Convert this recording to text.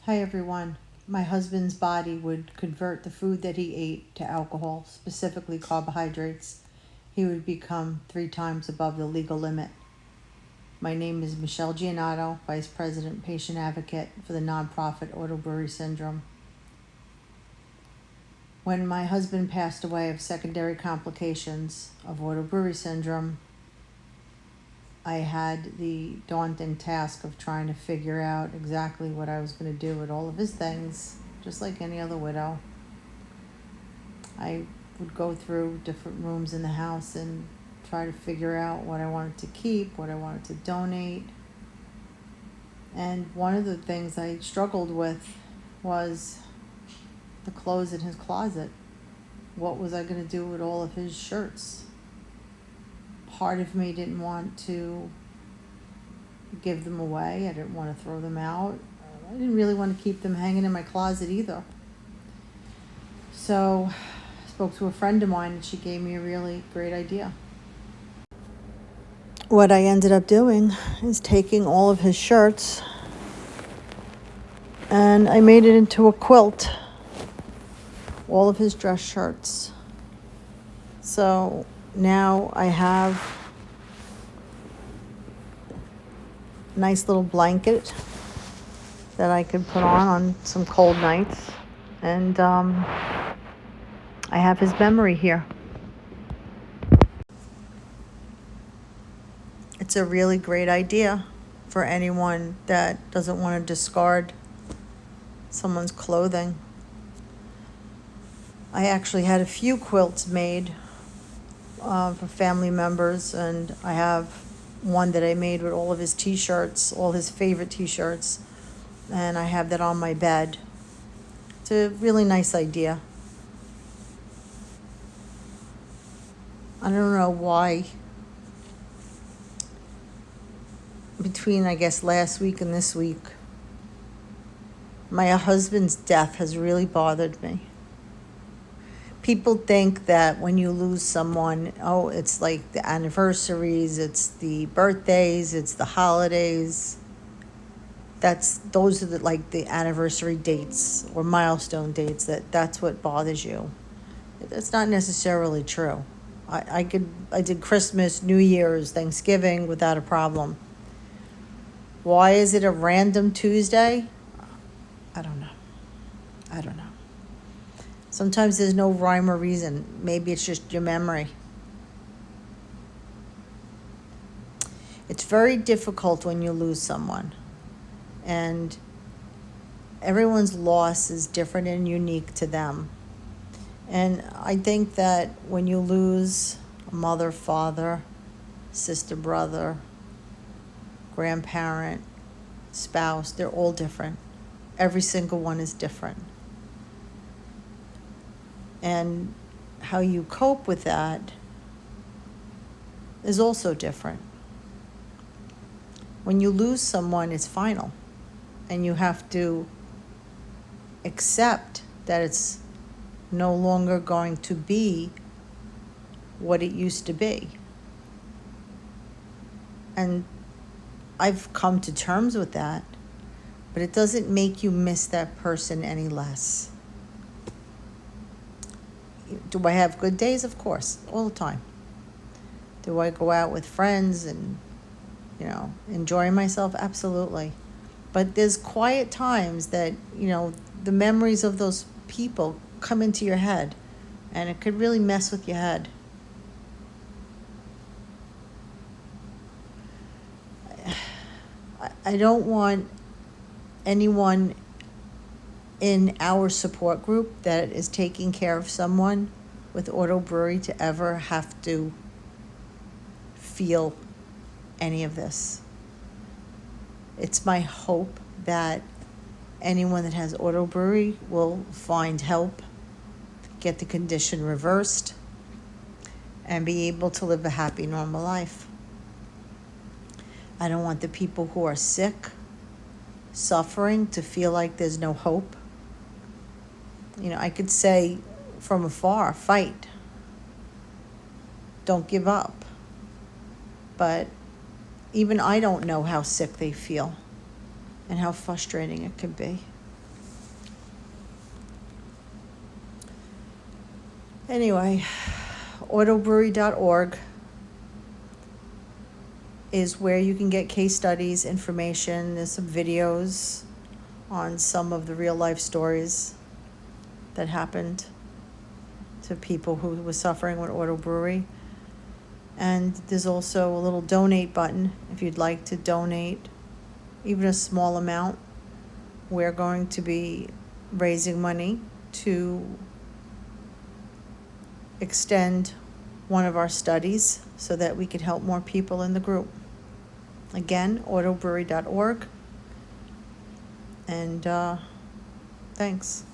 Hi everyone. My husband's body would convert the food that he ate to alcohol, specifically carbohydrates. He would become 3 times above the legal limit. My name is Michelle Giannato, Vice President, Patient Advocate for the nonprofit Auto Brewery Syndrome. When my husband passed away of secondary complications of Auto Brewery Syndrome, I had the daunting task of trying to figure out exactly what I was going to do with all of his things, just like any other widow. I would go through different rooms in the house and try to figure out what I wanted to keep, what I wanted to donate. And one of the things I struggled with was the clothes in his closet. What was I going to do with all of his shirts? Part of me didn't want to give them away. I didn't want to throw them out. I didn't really want to keep them hanging in my closet either. So I spoke to a friend of mine and she gave me a really great idea. What I ended up doing is taking all of his shirts and I made it into a quilt. All of his dress shirts. So now I have a nice little blanket that I could put on some cold nights. And I have his memory here. It's a really great idea for anyone that doesn't want to discard someone's clothing. I actually had a few quilts made for family members, and I have one that I made with all of his t-shirts, all his favorite t-shirts, and I have that on my bed. It's a really nice idea. I don't know why between, I guess, last week and this week, my husband's death has really bothered me. People think that when you lose someone, oh, it's like the anniversaries, it's the birthdays, it's the holidays. Those are the anniversary dates or milestone dates. That's what bothers you. It's not necessarily true. I did Christmas, New Year's, Thanksgiving without a problem. Why is it a random Tuesday? I don't know. Sometimes there's no rhyme or reason. Maybe it's just your memory. It's very difficult when you lose someone. And everyone's loss is different and unique to them. And I think that when you lose a mother, father, sister, brother, grandparent, spouse, they're all different. Every single one is different. And how you cope with that is also different. When you lose someone, it's final. And you have to accept that it's no longer going to be what it used to be. And I've come to terms with that, but it doesn't make you miss that person any less. Do I have good days? Of course, all the time. Do I go out with friends and, enjoy myself? Absolutely. But there's quiet times that, the memories of those people come into your head, and it could really mess with your head. I don't want anyone in our support group that is taking care of someone with Auto Brewery to ever have to feel any of this. It's my hope that anyone that has Auto Brewery will find help, get the condition reversed, and be able to live a happy, normal life. I don't want the people who are sick, suffering, to feel like there's no hope. I could say from afar, fight. Don't give up. But even I don't know how sick they feel and how frustrating it can be. Anyway, autobrewery.org is where you can get case studies, information. There's some videos on some of the real life stories that happened to people who were suffering with Auto Brewery. And there's also a little donate button if you'd like to donate, even a small amount. We're going to be raising money to extend one of our studies so that we could help more people in the group. Again, autobrewery.org. And thanks.